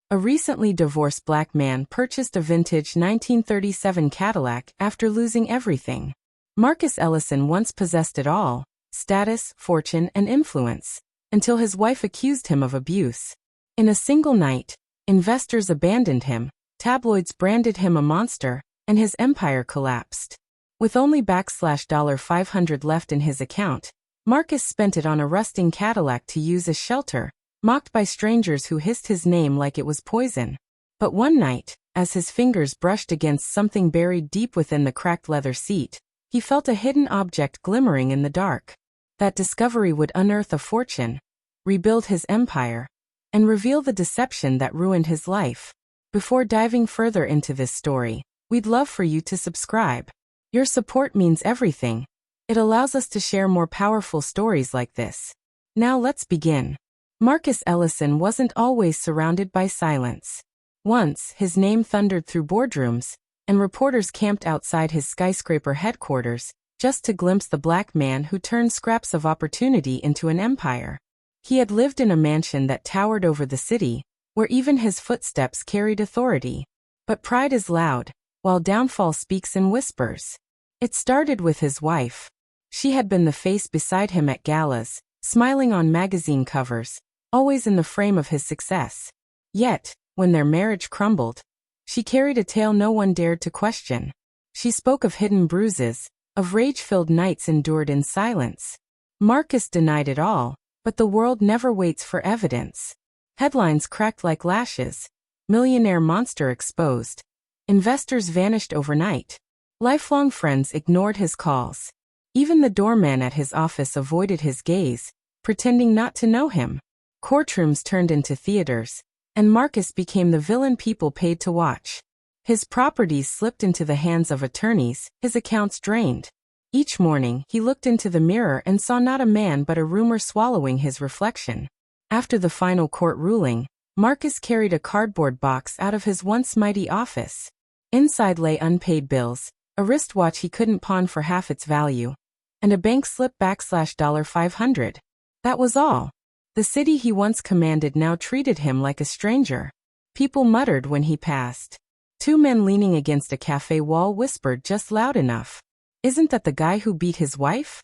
A recently divorced black man purchased a vintage 1937 Cadillac after losing everything. Marcus Ellison once possessed it all: status, fortune, and influence, until his wife accused him of abuse. In a single night, investors abandoned him, tabloids branded him a monster, and his empire collapsed. With only $500 left in his account, Marcus spent it on a rusting Cadillac to use as shelter, mocked by strangers who hissed his name like it was poison. But one night, as his fingers brushed against something buried deep within the cracked leather seat, he felt a hidden object glimmering in the dark. That discovery would unearth a fortune, rebuild his empire, and reveal the deception that ruined his life. Before diving further into this story, we'd love for you to subscribe. Your support means everything. It allows us to share more powerful stories like this. Now let's begin. Marcus Ellison wasn't always surrounded by silence. Once, his name thundered through boardrooms, and reporters camped outside his skyscraper headquarters, just to glimpse the black man who turned scraps of opportunity into an empire. He had lived in a mansion that towered over the city, where even his footsteps carried authority. But pride is loud, while downfall speaks in whispers. It started with his wife. She had been the face beside him at galas, smiling on magazine covers, always in the frame of his success. Yet, when their marriage crumbled, she carried a tale no one dared to question. She spoke of hidden bruises, of rage-filled nights endured in silence. Marcus denied it all, but the world never waits for evidence. Headlines cracked like lashes. Millionaire monster exposed. Investors vanished overnight. Lifelong friends ignored his calls. Even the doorman at his office avoided his gaze, pretending not to know him. Courtrooms turned into theaters, and Marcus became the villain people paid to watch. His properties slipped into the hands of attorneys, his accounts drained. Each morning, he looked into the mirror and saw not a man but a rumor swallowing his reflection. After the final court ruling, Marcus carried a cardboard box out of his once mighty office. Inside lay unpaid bills, a wristwatch he couldn't pawn for half its value, and a bank slip $500. That was all. The city he once commanded now treated him like a stranger. People muttered when he passed. Two men leaning against a cafe wall whispered just loud enough. "Isn't that the guy who beat his wife?"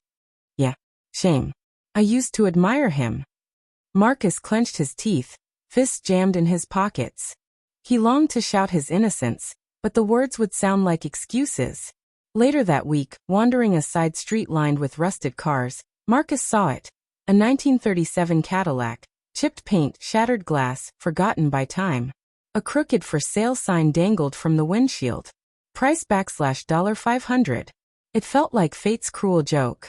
"Yeah. Shame. I used to admire him." Marcus clenched his teeth, fists jammed in his pockets. He longed to shout his innocence, but the words would sound like excuses. Later that week, wandering a side street lined with rusted cars, Marcus saw it. A 1937 Cadillac, chipped paint, shattered glass, forgotten by time. A crooked for sale sign dangled from the windshield. Price $500. It felt like fate's cruel joke.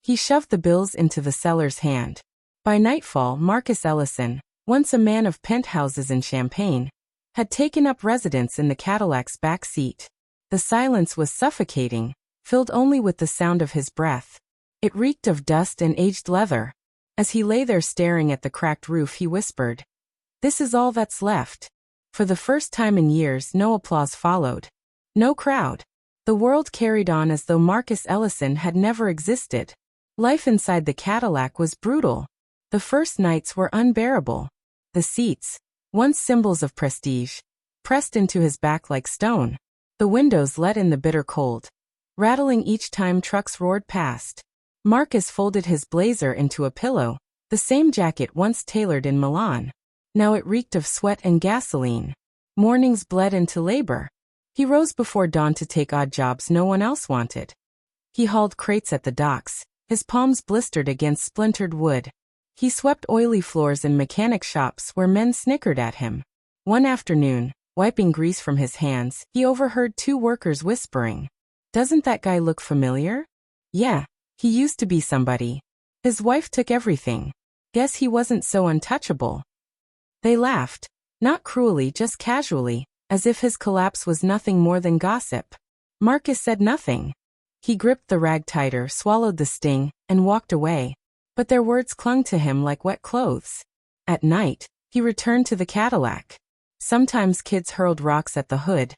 He shoved the bills into the seller's hand. By nightfall, Marcus Ellison, once a man of penthouses and champagne, had taken up residence in the Cadillac's back seat. The silence was suffocating, filled only with the sound of his breath. It reeked of dust and aged leather. As he lay there staring at the cracked roof, he whispered, "This is all that's left." For the first time in years, no applause followed. No crowd. The world carried on as though Marcus Ellison had never existed. Life inside the Cadillac was brutal. The first nights were unbearable. The seats, once symbols of prestige, pressed into his back like stone. The windows let in the bitter cold, rattling each time trucks roared past. Marcus folded his blazer into a pillow, the same jacket once tailored in Milan. Now it reeked of sweat and gasoline. Mornings bled into labor. He rose before dawn to take odd jobs no one else wanted. He hauled crates at the docks, his palms blistered against splintered wood. He swept oily floors in mechanic shops where men snickered at him. One afternoon, wiping grease from his hands, he overheard two workers whispering, "Doesn't that guy look familiar?" "Yeah, he used to be somebody. His wife took everything. Guess he wasn't so untouchable." They laughed, not cruelly, just casually, as if his collapse was nothing more than gossip. Marcus said nothing. He gripped the rag tighter, swallowed the sting, and walked away. But their words clung to him like wet clothes. At night, he returned to the Cadillac. Sometimes kids hurled rocks at the hood,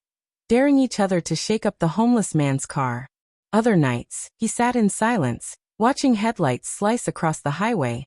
daring each other to shake up the homeless man's car. Other nights, he sat in silence, watching headlights slice across the highway,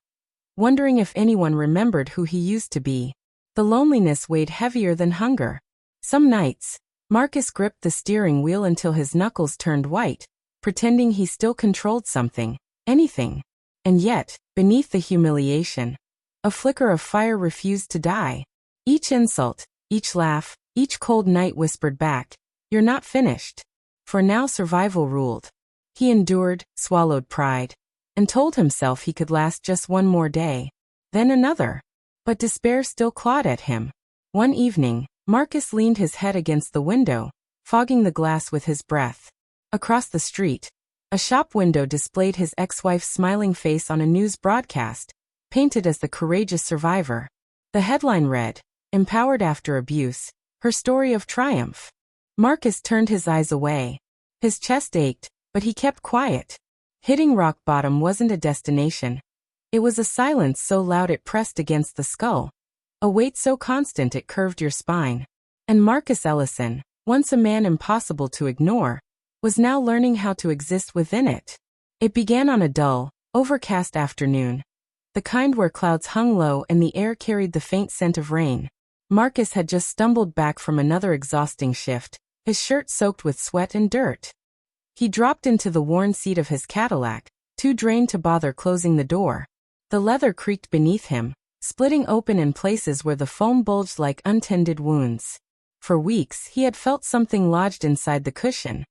wondering if anyone remembered who he used to be. The loneliness weighed heavier than hunger. Some nights, Marcus gripped the steering wheel until his knuckles turned white, pretending he still controlled something, anything. And yet, beneath the humiliation, a flicker of fire refused to die. Each insult, each laugh, each cold night whispered back, "You're not finished." For now survival ruled. He endured, swallowed pride, and told himself he could last just one more day. Then another. But despair still clawed at him. One evening, Marcus leaned his head against the window, fogging the glass with his breath. Across the street, a shop window displayed his ex-wife's smiling face on a news broadcast, painted as the courageous survivor. The headline read, "Empowered after abuse, her story of triumph." Marcus turned his eyes away. His chest ached, but he kept quiet. Hitting rock bottom wasn't a destination. It was a silence so loud it pressed against the skull. A weight so constant it curved your spine. And Marcus Ellison, once a man impossible to ignore, was now learning how to exist within it. It began on a dull, overcast afternoon. The kind where clouds hung low and the air carried the faint scent of rain. Marcus had just stumbled back from another exhausting shift, his shirt soaked with sweat and dirt. He dropped into the worn seat of his Cadillac, too drained to bother closing the door. The leather creaked beneath him, splitting open in places where the foam bulged like untended wounds. For weeks he had felt something lodged inside the cushion,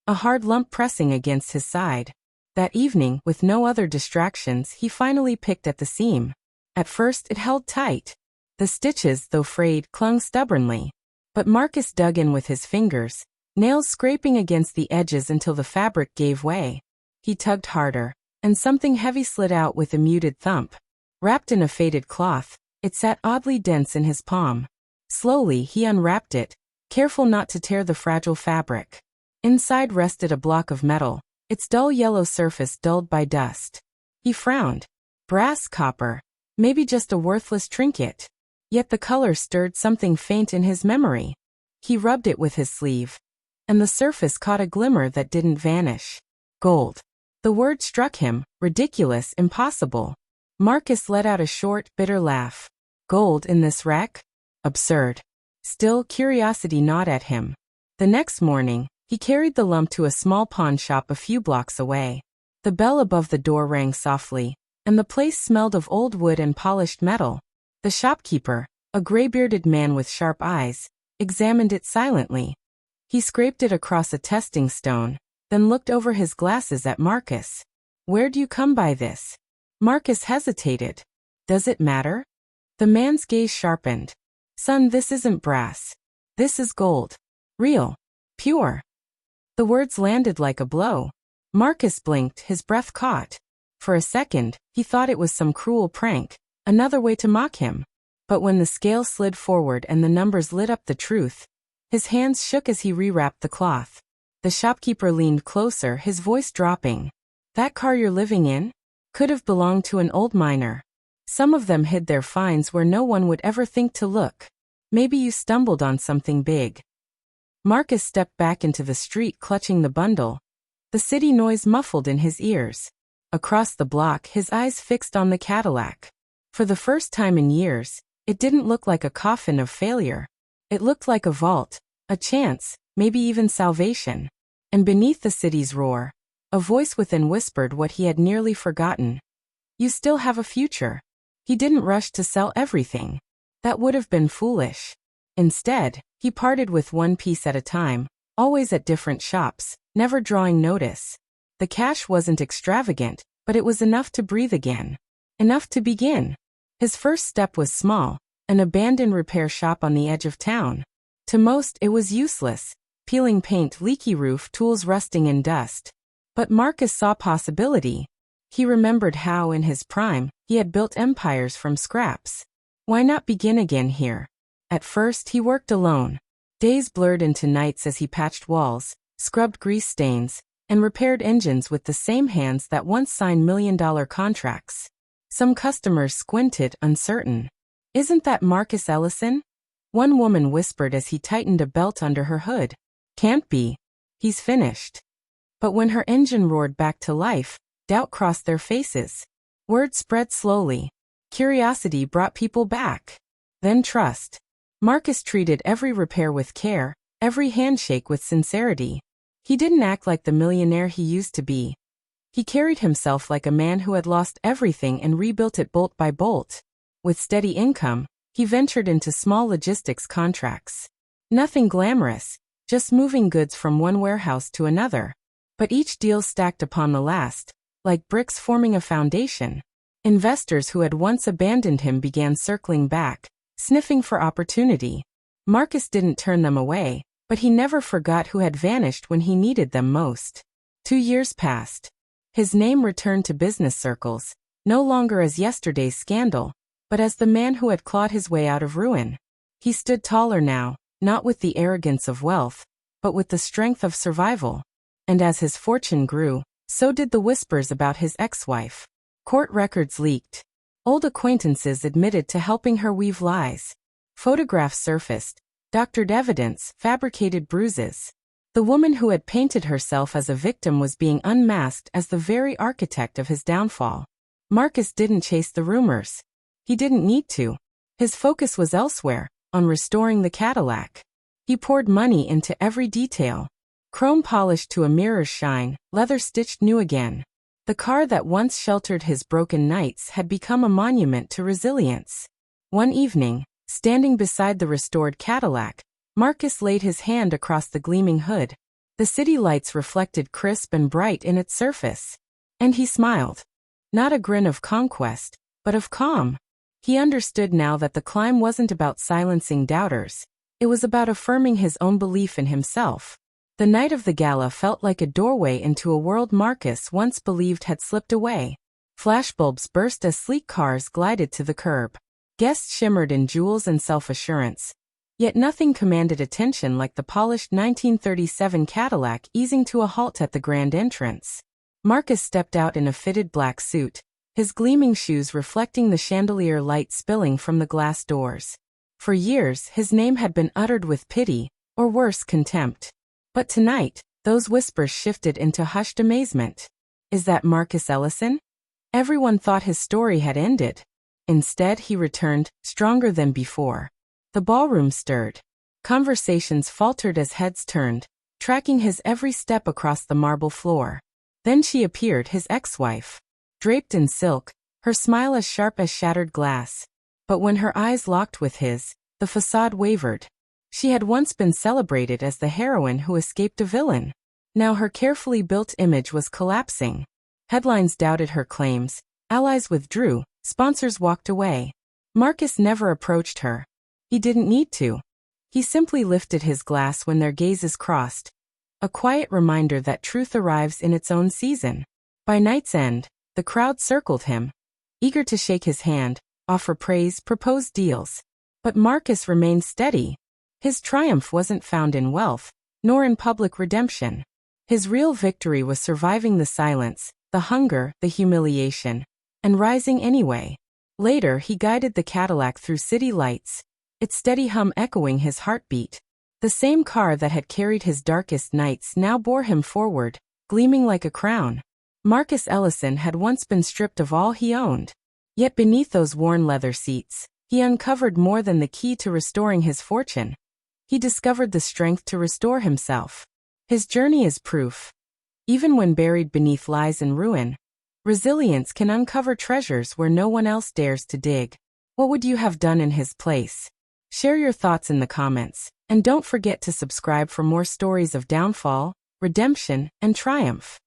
a hard lump pressing against his side. That evening, with no other distractions, he finally picked at the seam. At first it held tight. The stitches, though frayed, clung stubbornly. But Marcus dug in with his fingers, nails scraping against the edges until the fabric gave way. He tugged harder, and something heavy slid out with a muted thump. Wrapped in a faded cloth, it sat oddly dense in his palm. Slowly he unwrapped it, careful not to tear the fragile fabric. Inside rested a block of metal, its dull yellow surface dulled by dust. He frowned. Brass, copper, maybe just a worthless trinket. Yet the color stirred something faint in his memory. He rubbed it with his sleeve, and the surface caught a glimmer that didn't vanish. Gold. The word struck him, ridiculous, impossible. Marcus let out a short, bitter laugh. Gold in this wreck? Absurd. Still, curiosity gnawed at him. The next morning, he carried the lump to a small pawn shop a few blocks away. The bell above the door rang softly, and the place smelled of old wood and polished metal. The shopkeeper, a gray-bearded man with sharp eyes, examined it silently. He scraped it across a testing stone, then looked over his glasses at Marcus. "Where do you come by this?" Marcus hesitated. "Does it matter?" The man's gaze sharpened. "Son, this isn't brass. This is gold. Real. Pure." The words landed like a blow. Marcus blinked, his breath caught. For a second, he thought it was some cruel prank, another way to mock him. But when the scale slid forward and the numbers lit up the truth, his hands shook as he rewrapped the cloth. The shopkeeper leaned closer, his voice dropping. "That car you're living in? Could have belonged to an old miner. Some of them hid their finds where no one would ever think to look. Maybe you stumbled on something big." Marcus stepped back into the street, clutching the bundle. The city noise muffled in his ears. Across the block, his eyes fixed on the Cadillac. For the first time in years, it didn't look like a coffin of failure. It looked like a vault, a chance, maybe even salvation. And beneath the city's roar, a voice within whispered what he had nearly forgotten. "You still have a future." He didn't rush to sell everything. That would have been foolish. Instead, he parted with one piece at a time, always at different shops, never drawing notice. The cash wasn't extravagant, but it was enough to breathe again. Enough to begin. His first step was small, an abandoned repair shop on the edge of town. To most, it was useless. Peeling paint, leaky roof, tools rusting in dust. But Marcus saw possibility. He remembered how, in his prime, he had built empires from scraps. Why not begin again here? At first, he worked alone. Days blurred into nights as he patched walls, scrubbed grease stains, and repaired engines with the same hands that once signed million-dollar contracts. Some customers squinted, uncertain. "Isn't that Marcus Ellison?" One woman whispered as he tightened a belt under her hood. "Can't be. He's finished." But when her engine roared back to life, doubt crossed their faces. Word spread slowly. Curiosity brought people back. then trust. Marcus treated every repair with care, every handshake with sincerity. He didn't act like the millionaire he used to be. He carried himself like a man who had lost everything and rebuilt it bolt by bolt. With steady income, he ventured into small logistics contracts. Nothing glamorous, just moving goods from one warehouse to another. But each deal stacked upon the last, like bricks forming a foundation. Investors who had once abandoned him began circling back, sniffing for opportunity. Marcus didn't turn them away, but he never forgot who had vanished when he needed them most. 2 years passed. His name returned to business circles, no longer as yesterday's scandal, but as the man who had clawed his way out of ruin. He stood taller now, not with the arrogance of wealth, but with the strength of survival. And as his fortune grew, so did the whispers about his ex-wife. Court records leaked. Old acquaintances admitted to helping her weave lies. Photographs surfaced, doctored evidence, fabricated bruises. The woman who had painted herself as a victim was being unmasked as the very architect of his downfall. Marcus didn't chase the rumors. He didn't need to. His focus was elsewhere, on restoring the Cadillac. He poured money into every detail. Chrome polished to a mirror's shine, leather stitched new again. The car that once sheltered his broken nights had become a monument to resilience. One evening, standing beside the restored Cadillac, Marcus laid his hand across the gleaming hood. The city lights reflected crisp and bright in its surface. And he smiled. Not a grin of conquest, but of calm. He understood now that the climb wasn't about silencing doubters. It was about affirming his own belief in himself. The night of the gala felt like a doorway into a world Marcus once believed had slipped away. Flashbulbs burst as sleek cars glided to the curb. Guests shimmered in jewels and self-assurance. Yet nothing commanded attention like the polished 1937 Cadillac easing to a halt at the grand entrance. Marcus stepped out in a fitted black suit, his gleaming shoes reflecting the chandelier light spilling from the glass doors. For years, his name had been uttered with pity, or worse, contempt. But tonight, those whispers shifted into hushed amazement. Is that Marcus Ellison? Everyone thought his story had ended. Instead, he returned, stronger than before. The ballroom stirred. Conversations faltered as heads turned, tracking his every step across the marble floor. Then she appeared, his ex-wife. Draped in silk, her smile as sharp as shattered glass. But when her eyes locked with his, the facade wavered. She had once been celebrated as the heroine who escaped a villain. Now her carefully built image was collapsing. Headlines doubted her claims, allies withdrew, sponsors walked away. Marcus never approached her. He didn't need to. He simply lifted his glass when their gazes crossed. A quiet reminder that truth arrives in its own season. By night's end, the crowd circled him, eager to shake his hand, offer praise, propose deals. But Marcus remained steady. His triumph wasn't found in wealth, nor in public redemption. His real victory was surviving the silence, the hunger, the humiliation, and rising anyway. Later, he guided the Cadillac through city lights, its steady hum echoing his heartbeat. The same car that had carried his darkest nights now bore him forward, gleaming like a crown. Marcus Ellison had once been stripped of all he owned. Yet beneath those worn leather seats, he uncovered more than the key to restoring his fortune. He discovered the strength to restore himself. His journey is proof. Even when buried beneath lies and ruin, resilience can uncover treasures where no one else dares to dig. What would you have done in his place? Share your thoughts in the comments, and don't forget to subscribe for more stories of downfall, redemption, and triumph.